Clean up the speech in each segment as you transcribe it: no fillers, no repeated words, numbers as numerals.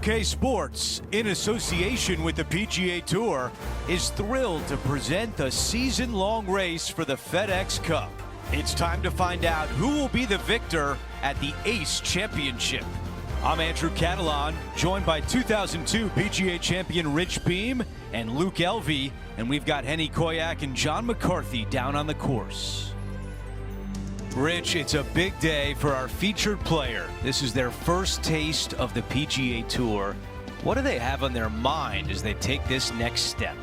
UK Sports, in association with the PGA Tour, is thrilled to present the season-long race for the FedEx Cup. It's time to find out who will be the victor at the Ace Championship. I'm Andrew Catalan, joined by 2002 PGA champion Rich Beem and Luke Elvey, and we've got Henny Koyak and John McCarthy down on the course. Rich, it's a big day for our featured player. This is their first taste of the PGA Tour. What do they have on their mind as they take this next step?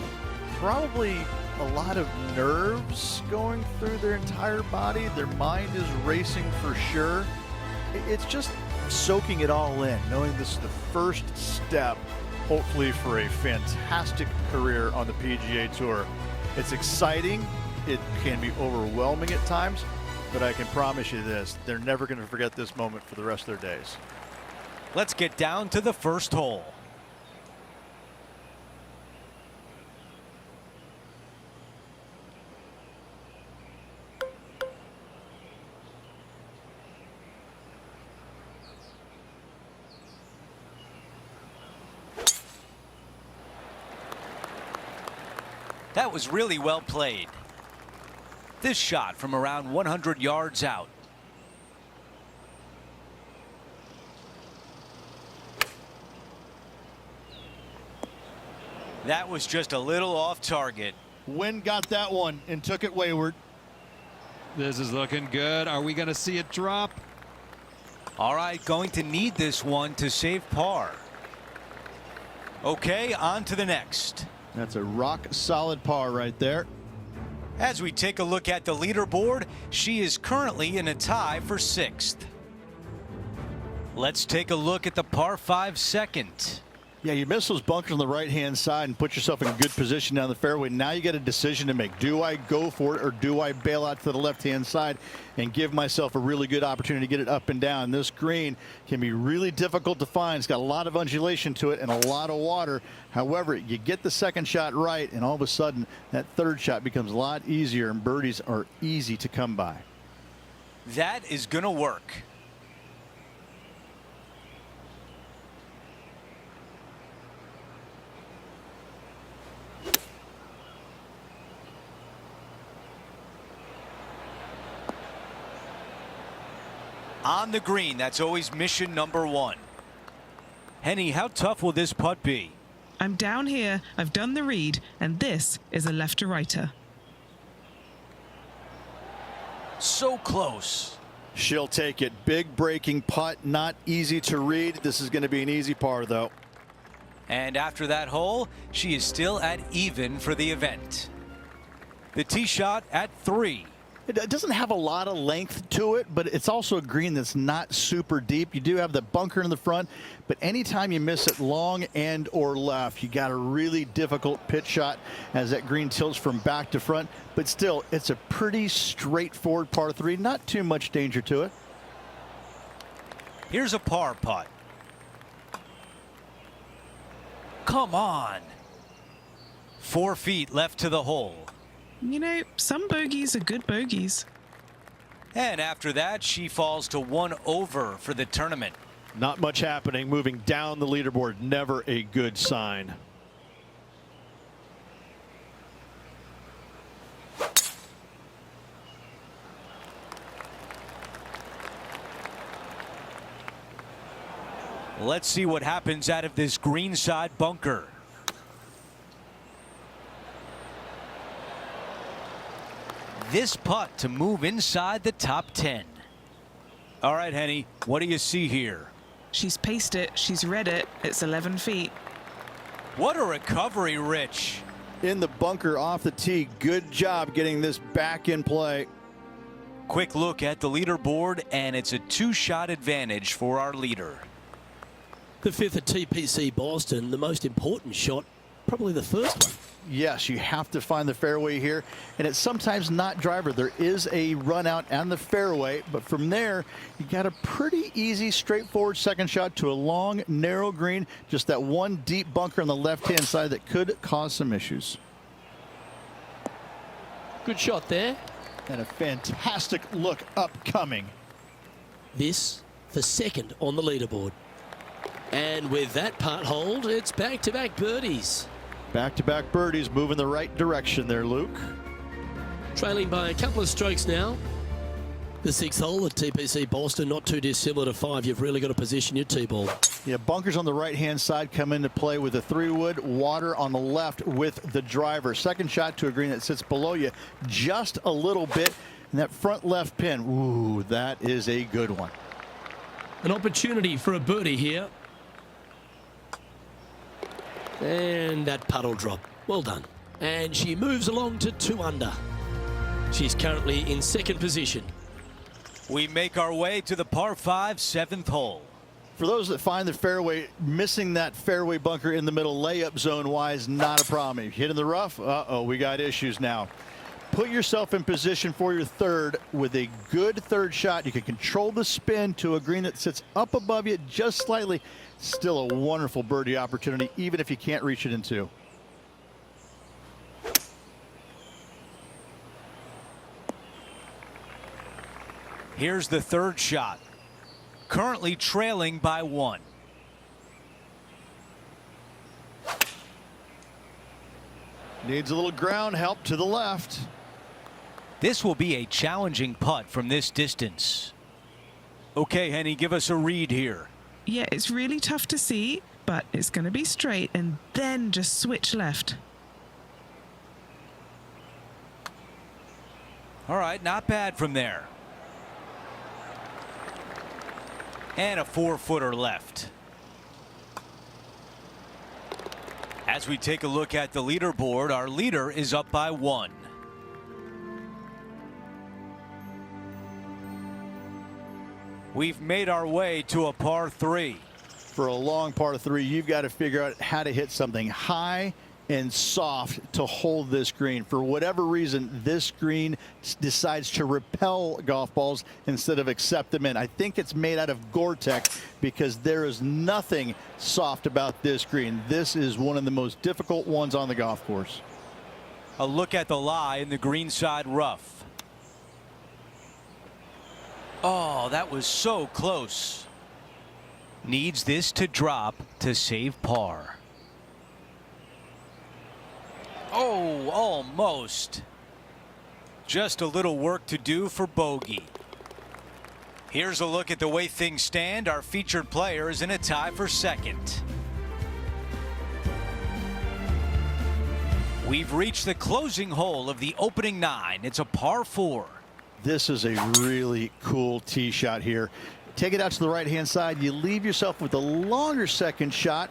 Probably a lot of nerves going through their entire body. Their mind is racing for sure. It's just soaking it all in, knowing this is the first step, hopefully, for a fantastic career on the PGA Tour. It's exciting. It can be overwhelming at times. But I can promise you this, they're never going to forget this moment for the rest of their days. Let's get down to the first hole. That was really well played. This shot from around 100 yards out. That was just a little off target. Wind got that one and took it wayward. This is looking good. Are we going to see it drop? All right, going to need this one to save par. Okay, on to the next. That's a rock solid par right there. As we take a look at the leaderboard, she is currently in a tie for 6th. Let's take a look at the par 5 second. Yeah, you miss those bunkers on the right-hand side and put yourself in a good position down the fairway. Now you got a decision to make. Do I go for it or do I bail out to the left-hand side and give myself a really good opportunity to get it up and down? This green can be really difficult to find. It's got a lot of undulation to it and a lot of water. However, you get the second shot right, and all of a sudden that third shot becomes a lot easier, and birdies are easy to come by. That is going to work. On the green, that's always mission number 1. Henny, how tough will this putt be? I'm down here, I've done the read, and this is a left-to-righter. So close. She'll take it. Big breaking putt, not easy to read. This is going to be an easy par, though. And after that hole, she is still at even for the event. The tee shot at 3. It doesn't have a lot of length to it, but it's also a green that's not super deep. You do have the bunker in the front, but anytime you miss it long and or left, you got a really difficult pitch shot as that green tilts from back to front. But still, it's a pretty straightforward par 3. Not too much danger to it. Here's a par putt. Come on. 4 feet left to the hole. You know, some bogeys are good bogeys. And after that, she falls to 1 over for the tournament. Not much happening. Moving down the leaderboard, never a good sign. Let's see what happens out of this greenside bunker. This putt to move inside the top 10. All right, Henny, what do you see here? She's paced it, she's read it, it's 11 feet. What a recovery, Rich. In the bunker off the tee. Good job getting this back in play. Quick look at the leaderboard, and it's a 2-shot advantage for our leader. The 5th at TPC Boston, the most important shot, probably the first one. Yes, you have to find the fairway here, and it's sometimes not driver. There is a run out on the fairway, but from there you got a pretty easy straightforward second shot to a long narrow green. Just that one deep bunker on the left hand side that could cause some issues. Good shot there. And a fantastic look upcoming. This for second on the leaderboard. And with that putt hold, it's back-to-back birdies. Back-to-back birdies, moving the right direction there, Luke. Trailing by a couple of strokes now. The 6th hole at TPC Boston, not too dissimilar to 5. You've really got to position your tee ball. Yeah, bunkers on the right-hand side come into play with the 3-wood, water on the left with the driver. Second shot to a green that sits below you just a little bit. And that front left pin, ooh, that is a good one. An opportunity for a birdie here. And that puddle drop. Well done. And she moves along to 2 under. She's currently in 2nd position. We make our way to the par 5 7th hole. For those that find the fairway, missing that fairway bunker in the middle layup zone wise, not a problem. If you hit in the rough, uh-oh, we got issues now. Put yourself in position for your third with a good third shot. You can control the spin to a green that sits up above you just slightly. Still a wonderful birdie opportunity, even if you can't reach it in 2. Here's the 3rd shot. Currently trailing by 1. Needs a little ground help to the left. This will be a challenging putt from this distance. Okay, Henny, give us a read here. Yeah, it's really tough to see, but it's going to be straight and then just switch left. All right, not bad from there. And a 4-footer left. As we take a look at the leaderboard, our leader is up by 1. We've made our way to a par 3. For a long par 3, you've got to figure out how to hit something high and soft to hold this green. For whatever reason, this green decides to repel golf balls instead of accept them in. I think it's made out of Gore-Tex because there is nothing soft about this green. This is one of the most difficult ones on the golf course. A look at the lie in the greenside rough. Oh, that was so close. Needs this to drop to save par. Oh, almost. Just a little work to do for bogey. Here's a look at the way things stand. Our featured player is in a tie for 2nd. We've reached the closing hole of the opening 9. It's a par 4. This is a really cool tee shot here. Take it out to the right-hand side. You leave yourself with a longer second shot,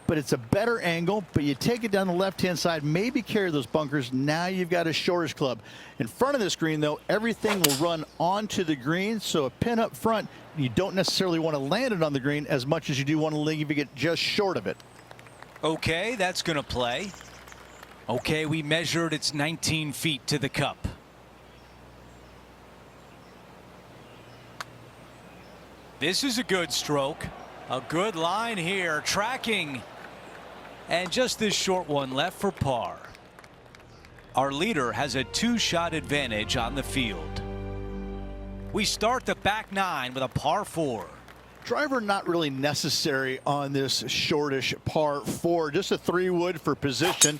but it's a better angle. But you take it down the left-hand side, maybe carry those bunkers. Now you've got a shortish club. In front of this green, though, everything will run onto the green. So a pin up front, you don't necessarily want to land it on the green as much as you do want to leave it just short of it. Okay, that's going to play. Okay, we measured it's 19 feet to the cup. This is a good stroke. A good line here, tracking. And just this short one left for par. Our leader has a 2-shot advantage on the field. We start the back 9 with a par 4. Driver not really necessary on this shortish par 4. Just a 3-wood for position.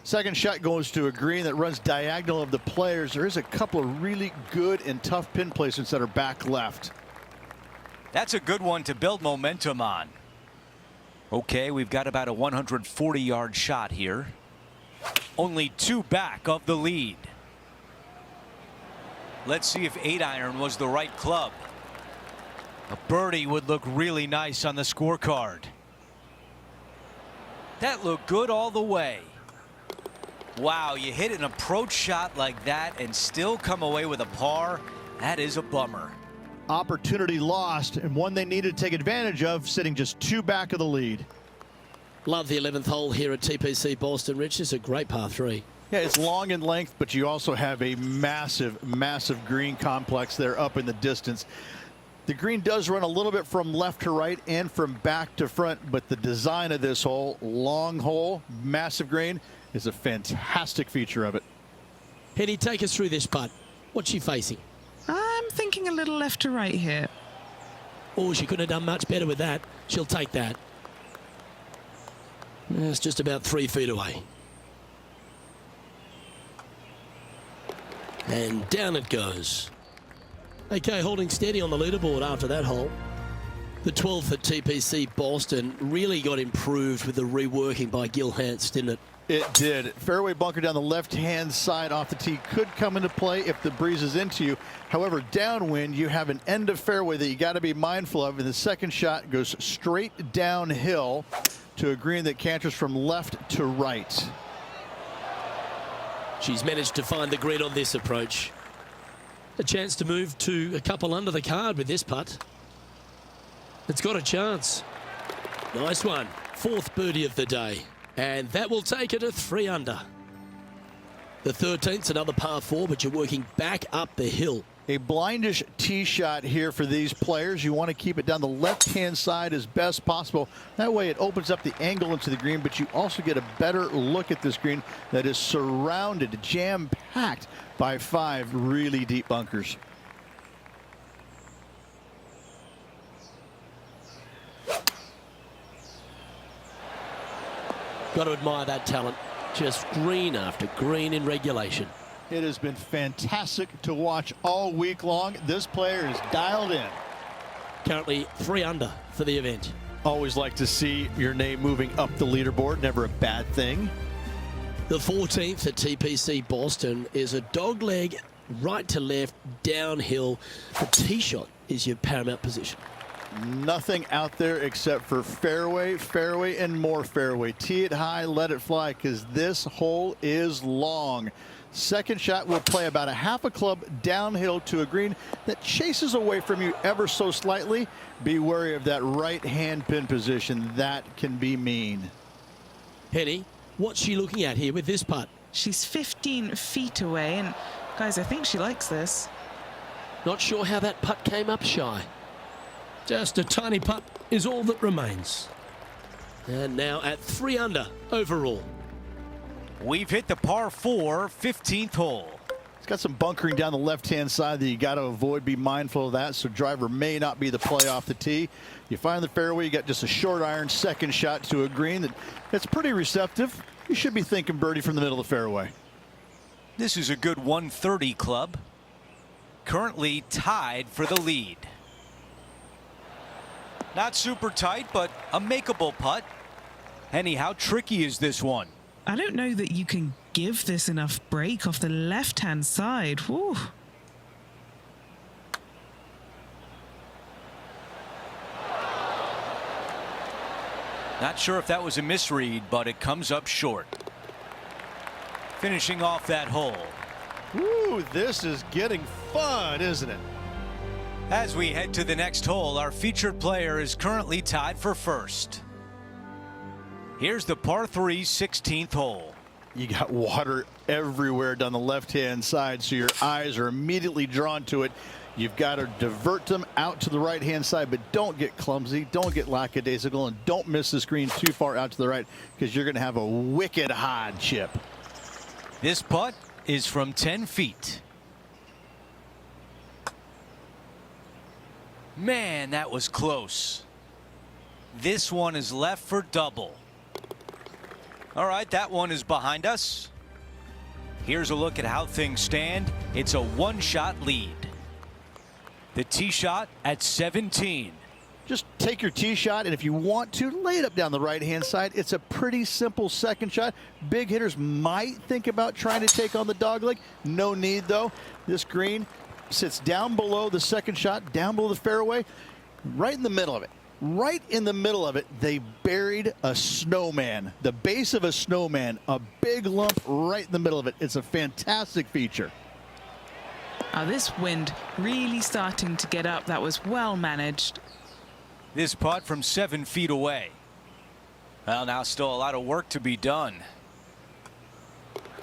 Second shot goes to a green that runs diagonal of the players. There is a couple of really good and tough pin placements that are back left. That's a good one to build momentum on. Okay, we've got about a 140-yard shot here. Only 2 back of the lead. Let's see if 8-iron was the right club. A birdie would look really nice on the scorecard. That looked good all the way. Wow, you hit an approach shot like that and still come away with a par. That is a bummer. Opportunity lost, and one they needed to take advantage of, sitting just 2 back of the lead. Love the 11th hole here at TPC Boston, Rich. It's a great par 3. Yeah, it's long in length, but you also have a massive, massive green complex there up in the distance. The green does run a little bit from left to right and from back to front, but the design of this hole, long hole, massive green, is a fantastic feature of it. Henny, take us through this putt. What's she facing? I'm thinking a little left to right here. Oh, she couldn't have done much better with that. She'll take that. It's just about 3 feet away. And down it goes. Okay, holding steady on the leaderboard after that hole. The 12th at TPC Boston really got improved with the reworking by Gil Hance, didn't it? It did. Fairway bunker down the left-hand side off the tee could come into play if the breeze is into you. However, downwind, you have an end of fairway that you got to be mindful of, and the second shot goes straight downhill to a green that canters from left to right. She's managed to find the green on this approach. A chance to move to a couple under the card with this putt. It's got a chance. Nice one. 4th birdie of the day. And that will take it to 3 under. The 13th's another par 4, but you're working back up the hill. A blindish tee shot here for these players. You want to keep it down the left-hand side as best possible. That way it opens up the angle into the green, but you also get a better look at this green that is surrounded, jam-packed by 5 really deep bunkers. Got to admire that talent. Just green after green in regulation. It has been fantastic to watch all week long. This player is dialed in. Currently 3 under for the event. Always like to see your name moving up the leaderboard. Never a bad thing. The 14th at TPC Boston is a dogleg right to left downhill. The tee shot is your paramount position. Nothing out there except for fairway, fairway, and more fairway. Tee it high, let it fly, because this hole is long. Second shot will play about a half a club downhill to a green that chases away from you ever so slightly. Be wary of that right hand pin position. That can be mean. Penny, what's she looking at here with this putt? She's 15 feet away, and guys, I think she likes this. Not sure how that putt came up shy. Just a tiny putt is all that remains. And now at 3 under overall. We've hit the par 4 15th hole. It's got some bunkering down the left-hand side that you got to avoid. Be mindful of that, so driver may not be the play off the tee. You find the fairway, you got just a short iron second shot to a green that's pretty receptive. You should be thinking birdie from the middle of the fairway. This is a good 130 club. Currently tied for the lead. Not super tight, but a makeable putt. Henny, how tricky is this one? I don't know that you can give this enough break off the left-hand side. Whew. Not sure if that was a misread, but it comes up short. Finishing off that hole. Ooh, this is getting fun, isn't it? As we head to the next hole, our featured player is currently tied for first. Here's the par 3 16th hole. You got water everywhere down the left-hand side, so your eyes are immediately drawn to it. You've got to divert them out to the right-hand side, but don't get clumsy, don't get lackadaisical, and don't miss the screen too far out to the right, because you're going to have a wicked hard chip. This putt is from 10 feet. Man, that was close. This one is left for double. All right, that one is behind us. Here's a look at how things stand. It's a one-shot lead. The tee shot at 17. Just take your tee shot, and if you want to, lay it up down the right-hand side. It's a pretty simple second shot. Big hitters might think about trying to take on the dogleg. No need, though. This green sits down below the second shot, down below the fairway, right in the middle of it. Right in the middle of it, they buried a snowman, the base of a snowman, a big lump right in the middle of it. It's a fantastic feature. This wind really starting to get up. That was well managed. This putt from 7 feet away. Well, now still a lot of work to be done.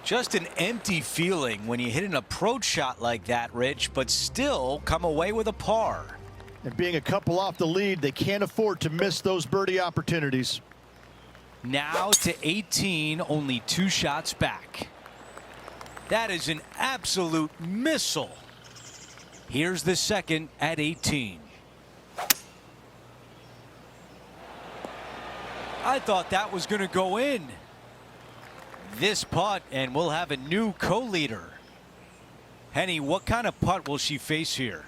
Just an empty feeling when you hit an approach shot like that, Rich, but still come away with a par. And being a couple off the lead, they can't afford to miss those birdie opportunities. Now to 18, only 2 shots back. That is an absolute missile. Here's the second at 18. I thought that was going to go in. This putt, and we'll have a new co-leader. Henny, what kind of putt will she face here?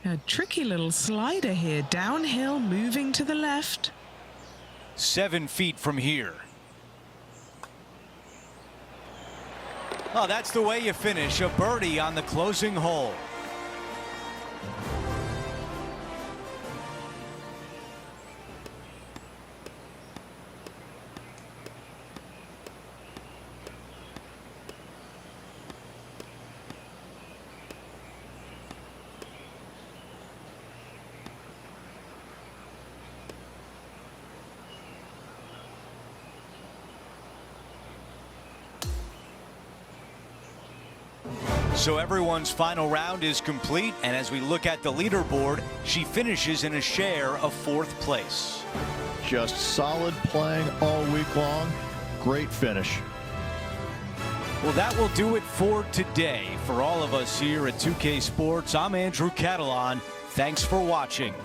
A tricky little slider here, downhill, moving to the left. 7 feet from here. Oh, that's the way you finish. A birdie on the closing hole. So everyone's final round is complete, and as we look at the leaderboard, she finishes in a share of 4th place. Just solid playing all week long. Great finish. Well, that will do it for today. For all of us here at 2K Sports, I'm Andrew Catalan. Thanks for watching.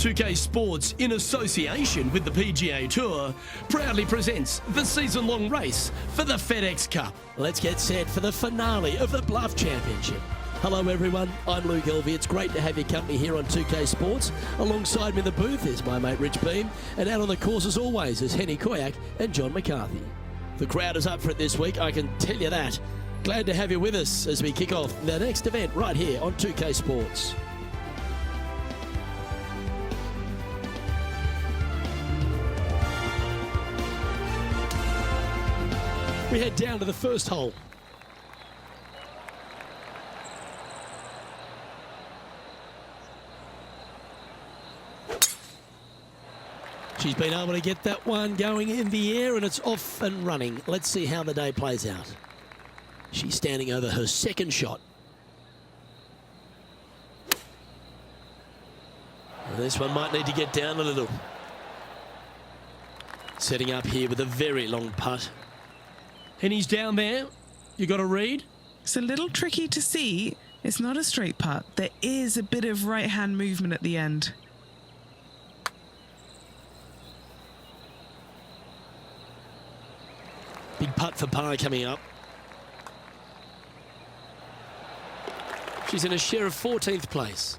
.2K Sports, in association with the PGA Tour, proudly presents the season-long race for the FedEx Cup. Let's get set for the finale of the Bluff Championship. Hello everyone, I'm Luke Elvey. It's great to have your company here on 2K Sports. Alongside me in the booth is my mate Rich Beam, and out on the course as always is Henny Koyak and John McCarthy. The crowd is up for it this week, I can tell you that. Glad to have you with us as we kick off the next event right here on 2K Sports. We head down to the first hole. She's been able to get that one going in the air and it's off and running. Let's see how the day plays out. She's standing over her second shot. And this one might need to get down a little. Setting up here with a very long putt. And he's down there. You got a read? It's a little tricky to see. It's not a straight putt. There is a bit of right-hand movement at the end. Big putt for par coming up. She's in a share of 14th place.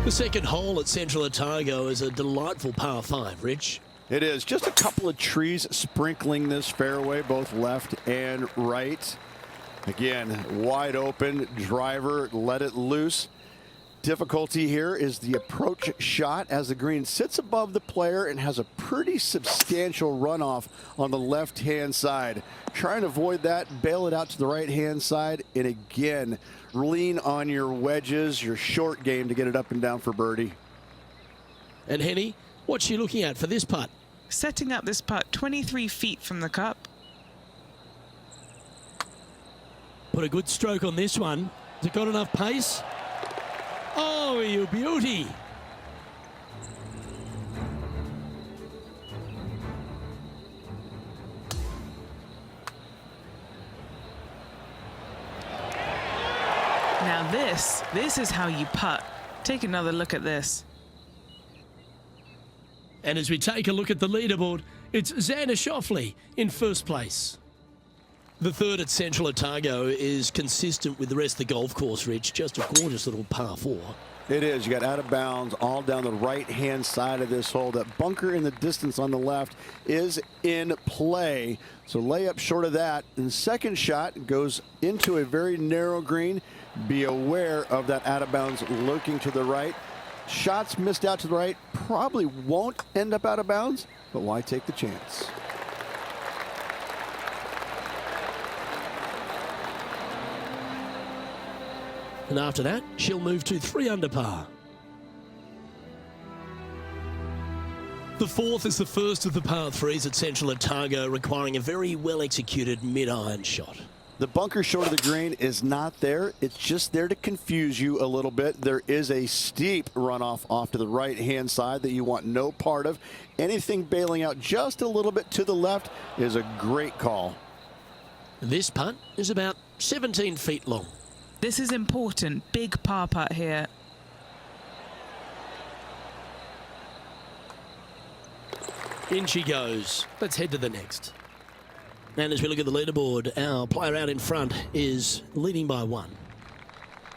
The second hole at Central Otago is a delightful par 5, Rich. It is. Just a couple of trees sprinkling this fairway, both left and right. Again, wide open, driver, let it loose. Difficulty here is the approach shot as the green sits above the player and has a pretty substantial runoff on the left-hand side. Trying to avoid that, bail it out to the right-hand side, and again, lean on your wedges, your short game to get it up and down for birdie. And Henny, what's she looking at for this putt? Setting up this putt 23 feet from the cup. Put a good stroke on this one. Has it got enough pace? Oh, you beauty. Now this is how you putt. Take another look at this. And as we take a look at the leaderboard, it's Xander Schauffele in first place. The third at Central Otago is consistent with the rest of the golf course, Rich. Just a gorgeous little par 4. It is. You got out of bounds all down the right-hand side of this hole. That bunker in the distance on the left is in play. So lay up short of that. And the second shot goes into a very narrow green. Be aware of that out of bounds lurking to the right. Shots missed out to the right probably won't end up out of bounds, but why take the chance? And after that, she'll move to 3 under par. The fourth is the first of the par 3s at Central Otago, requiring a very well-executed mid-iron shot. The bunker short of the green is not there. It's just there to confuse you a little bit. There is a steep runoff off to the right-hand side that you want no part of. Anything bailing out just a little bit to the left is a great call. This putt is about 17 feet long. This is important. Big par putt here. In she goes. Let's head to the next. And as we look at the leaderboard, our player out in front is leading by 1.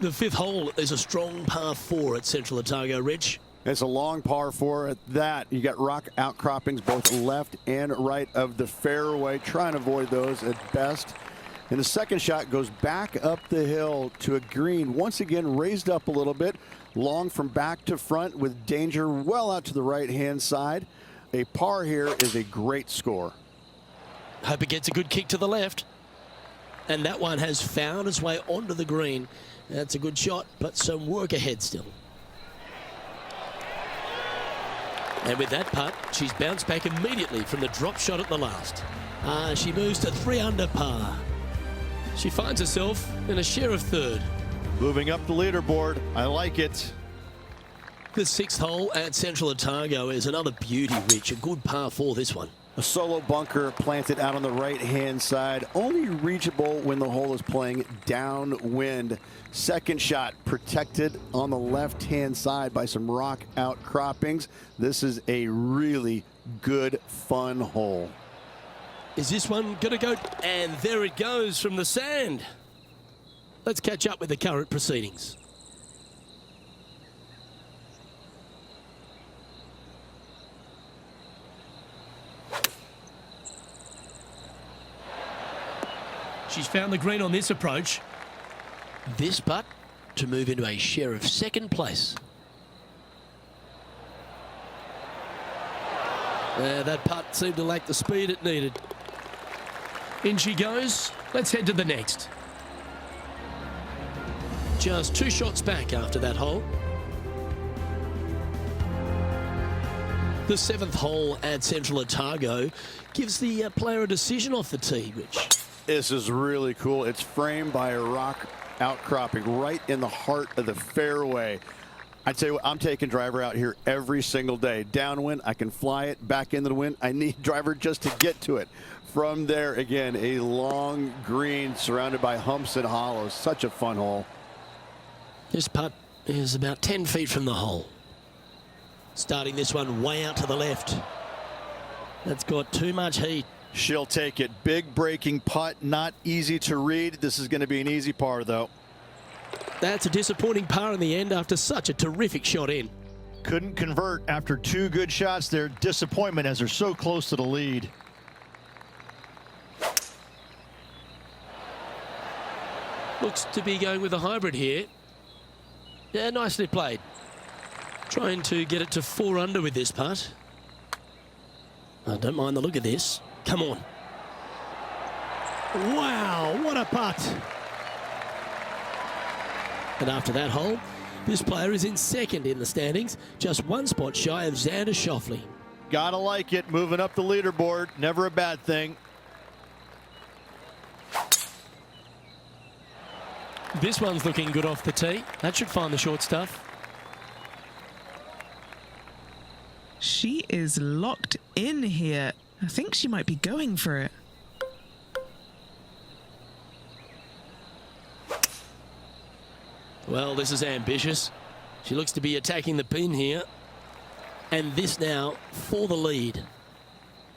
The fifth hole is a strong par 4 at Central Otago, Rich. It's a long par 4 at that. You got rock outcroppings both left and right of the fairway. Try and avoid those at best. And the second shot goes back up the hill to a green, once again raised up a little bit, long from back to front with danger well out to the right-hand side. A par here is a great score. Hope it gets a good kick to the left. And that one has found its way onto the green. That's a good shot, but some work ahead still. And with that putt, she's bounced back immediately from the drop shot at the last. She moves to 3 under par. She finds herself in a share of 3rd. Moving up the leaderboard. I like it. The sixth hole at Central Otago is another beauty, Rich. A good par 4, this one. A solo bunker planted out on the right-hand side, only reachable when the hole is playing downwind. Second shot protected on the left-hand side by some rock outcroppings. This is a really good, fun hole. Is this one going to go? And there it goes from the sand. Let's catch up with the current proceedings. She's found the green on this approach. This putt to move into a share of 2nd place. That putt seemed to lack the speed it needed. In she goes. Let's head to the next. Just 2 shots back after that hole. The 7th hole at Central Otago gives the player a decision off the tee, Rich. This is really cool. It's framed by a rock outcropping right in the heart of the fairway. I'd say I'm taking driver out here every single day. Downwind, I can fly it back into the wind. I need driver just to get to it. From there, again, a long green surrounded by humps and hollows. Such a fun hole. This putt is about 10 feet from the hole. Starting this one way out to the left. That's got too much heat. She'll take it. Big breaking putt, not easy to read. This is going to be an easy par, though. That's a disappointing par in the end after such a terrific shot in. Couldn't convert after 2 good shots there. Disappointment as they're so close to the lead. Looks to be going with a hybrid here. Yeah, nicely played. Trying to get it to 4 under with this putt. I don't mind the look of this. Come on. Wow, what a putt. And after that hole, this player is in second in the standings, just 1 spot shy of Xander Schauffele. Gotta like it, moving up the leaderboard. Never a bad thing. This one's looking good off the tee. That should find the short stuff. She is locked in here. I think she might be going for it. Well, this is ambitious. She looks to be attacking the pin here. And this now for the lead.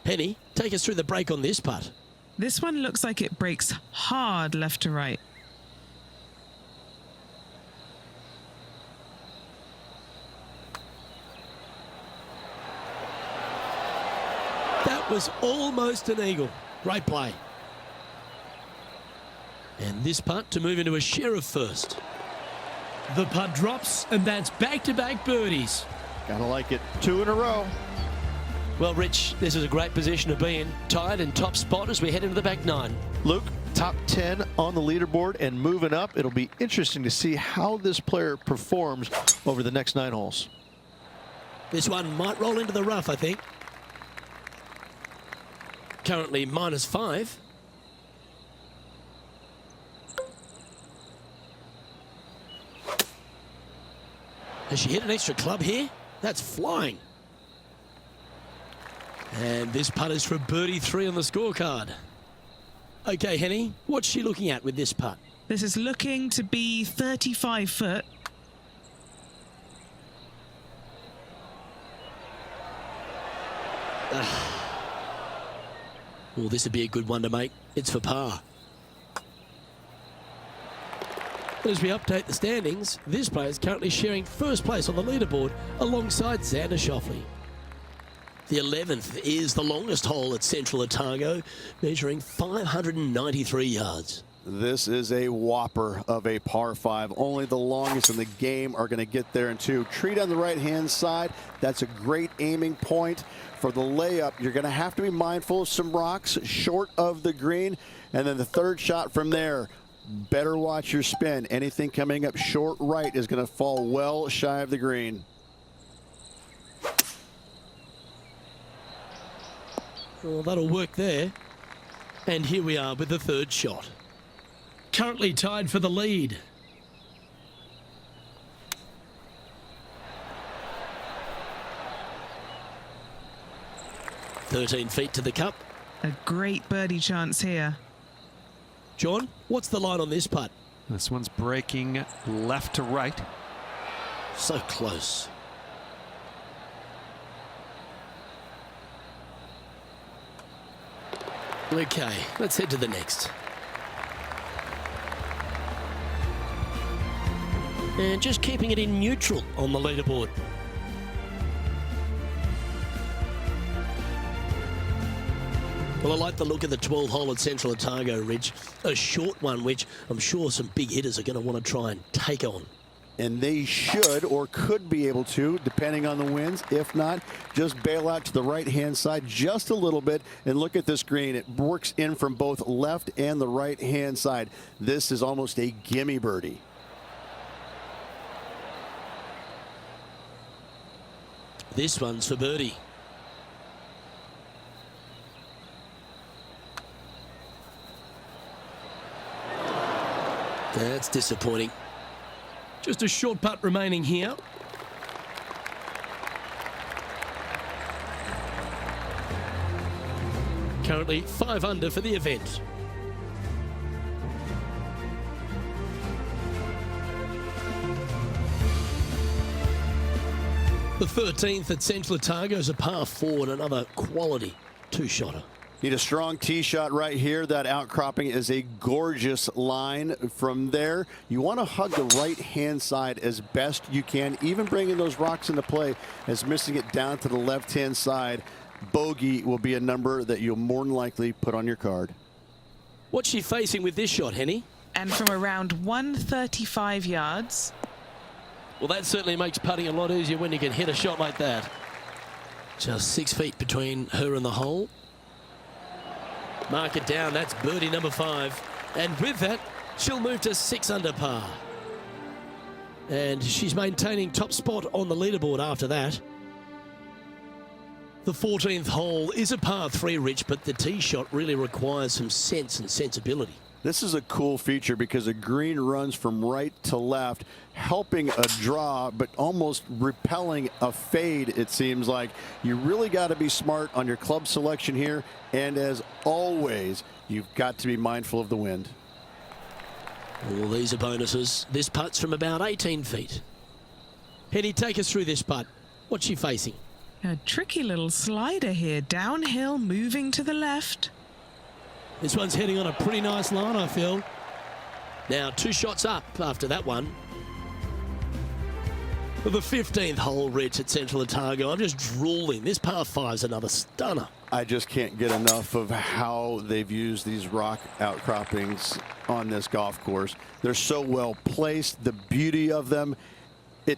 Penny, take us through the break on this putt. This one looks like it breaks hard left to right. That was almost an eagle. Great play. And this putt to move into a share of first. The putt drops, and that's back-to-back birdies. Gotta like it. 2 in a row. Well, Rich, this is a great position to be in. Tied in top spot as we head into the back 9. Luke, top 10 on the leaderboard and moving up. It'll be interesting to see how this player performs over the next 9 holes. This one might roll into the rough, I think. Currently -5. Has she hit an extra club here? That's flying. And this putt is for birdie 3 on the scorecard. Okay, Henny, what's she looking at with this putt? This is looking to be 35 foot. Well, this would be a good one to make. It's for par. As we update the standings, this player is currently sharing first place on the leaderboard alongside Xander Schauffele. The 11th is the longest hole at Central Otago, measuring 593 yards. This is a whopper of a par 5. Only the longest in the game are going to get there in 2. Treat on the right-hand side. That's a great aiming point. For the layup, you're going to have to be mindful of some rocks short of the green. And then the 3rd shot from there, better watch your spin. Anything coming up short right is going to fall well shy of the green. Well, that'll work there. And here we are with the 3rd shot. Currently tied for the lead. "13 feet to the cup." A great birdie chance here. John, what's the line on this putt? This one's breaking left to right. So close. Okay, let's head to the next. And just keeping it in neutral on the leaderboard. Well, I like the look of the 12th hole at Central Otago, Ridge. A short one, which I'm sure some big hitters are going to want to try and take on. And they should or could be able to, depending on the winds. If not, just bail out to the right-hand side just a little bit and look at this green. It works in from both left and the right-hand side. This is almost a gimme birdie. This one's for birdie. That's disappointing. Just a short putt remaining here. Currently 5 under for the event. The 13th at Central Otago is a par 4 and another quality 2-shotter. Need a strong tee shot right here. That outcropping is a gorgeous line. From there, you want to hug the right-hand side as best you can, even bringing those rocks into play, as missing it down to the left-hand side. Bogey will be a number that you'll more than likely put on your card. What's she facing with this shot, Henny? And from around 135 yards. Well, that certainly makes putting a lot easier when you can hit a shot like that. Just 6 feet between her and the hole. Mark it down. That's birdie number 5. And with that, she'll move to 6 under par. And she's maintaining top spot on the leaderboard after that. The 14th hole is a par 3, Rich, but the tee shot really requires some sense and sensibility. This is a cool feature because the green runs from right to left, helping a draw, but almost repelling a fade, it seems like. You really got to be smart on your club selection here. And as always, you've got to be mindful of the wind. All these are bonuses. This putt's from about 18 feet. Henny, take us through this putt. What's she facing? A tricky little slider here. Downhill, moving to the left. This one's heading on a pretty nice line, I feel. Now 2 shots up after that one. For the 15th hole, Rich, at Central Otago, I'm just drooling. This par 5's another stunner. I just can't get enough of how they've used these rock outcroppings on this golf course. They're so well placed, the beauty of them.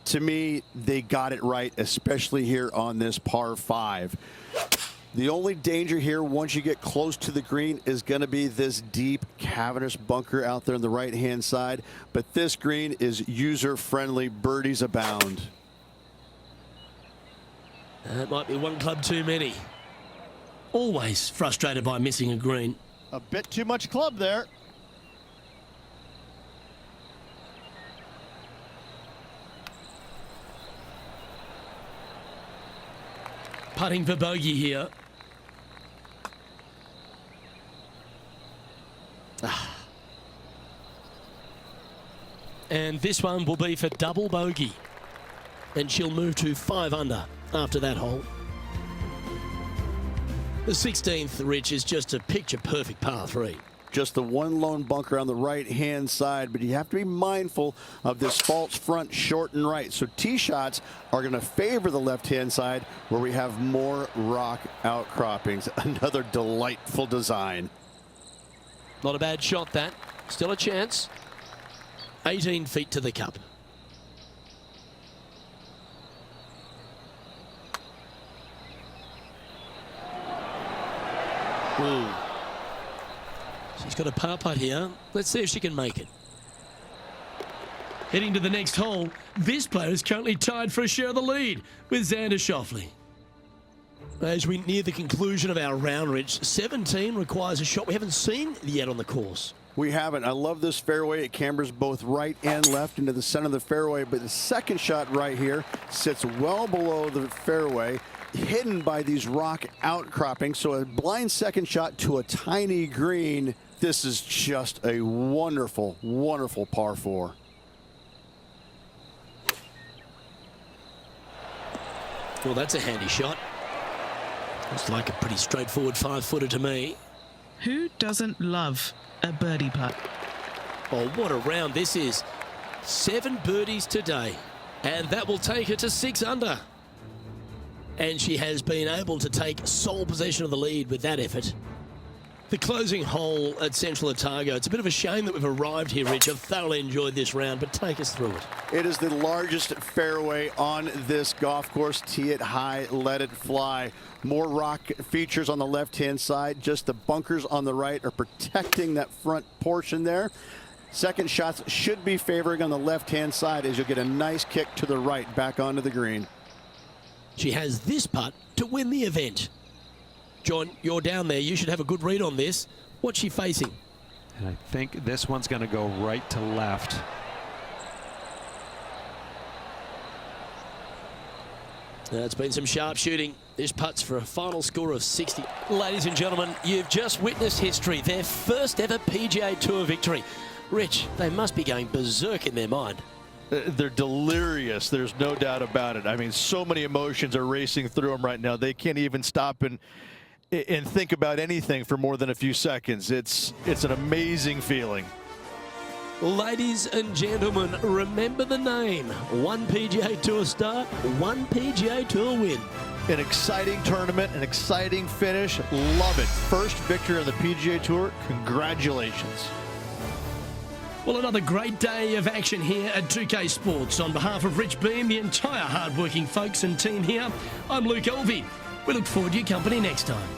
To me, they got it right, especially here on this par 5. The only danger here once you get close to the green is going to be this deep, cavernous bunker out there on the right-hand side. But this green is user-friendly. Birdies abound. That might be one club too many. Always frustrated by missing a green. A bit too much club there. Putting for bogey here. And this one will be for double bogey. And she'll move to 5 under after that hole. The 16th, Rich, is just a picture-perfect par 3. Just the one lone bunker on the right-hand side, but you have to be mindful of this false front short and right. So tee shots are going to favor the left-hand side where we have more rock outcroppings. Another delightful design. Not a bad shot, that. Still a chance. 18 feet to the cup. Ooh. She's got a par putt here. Let's see if she can make it. Heading to the next hole, this player is currently tied for a share of the lead with Xander Schauffele. As we near the conclusion of our round, Rich, 17 requires a shot we haven't seen yet on the course. We haven't. I love this fairway. It cambers both right and left into the center of the fairway, but the second shot right here sits well below the fairway, hidden by these rock outcroppings. So a blind second shot to a tiny green. This is just a wonderful, wonderful par 4. Well, that's a handy shot. Looks like a pretty straightforward 5-footer to me. Who doesn't love a birdie putt? Oh, what a round this is. 7 birdies today. And that will take her to 6 under. And she has been able to take sole possession of the lead with that effort. The closing hole at Central Otago. It's a bit of a shame that we've arrived here, Rich. I've thoroughly enjoyed this round, but take us through it. It is the largest fairway on this golf course. Tee it high, let it fly. More rock features on the left-hand side. Just the bunkers on the right are protecting that front portion there. Second shots should be favoring on the left-hand side as you'll get a nice kick to the right back onto the green. She has this putt to win the event. John, you're down there. You should have a good read on this. What's she facing? And I think this one's going to go right to left. It's been some sharp shooting. This putt's for a final score of 60. Ladies and gentlemen, you've just witnessed history. Their first ever PGA Tour victory. Rich, they must be going berserk in their mind. They're delirious. There's no doubt about it. I mean, so many emotions are racing through them right now. They can't even stop and and think about anything for more than a few seconds. It's an amazing feeling. Ladies and gentlemen, remember the name. One PGA Tour start, one PGA Tour win. An exciting tournament, an exciting finish. Love it. First victory on the PGA Tour. Congratulations. Well, another great day of action here at 2K Sports. On behalf of Rich Beam, the entire hard-working folks and team here, I'm Luke Elvey. We look forward to your company next time.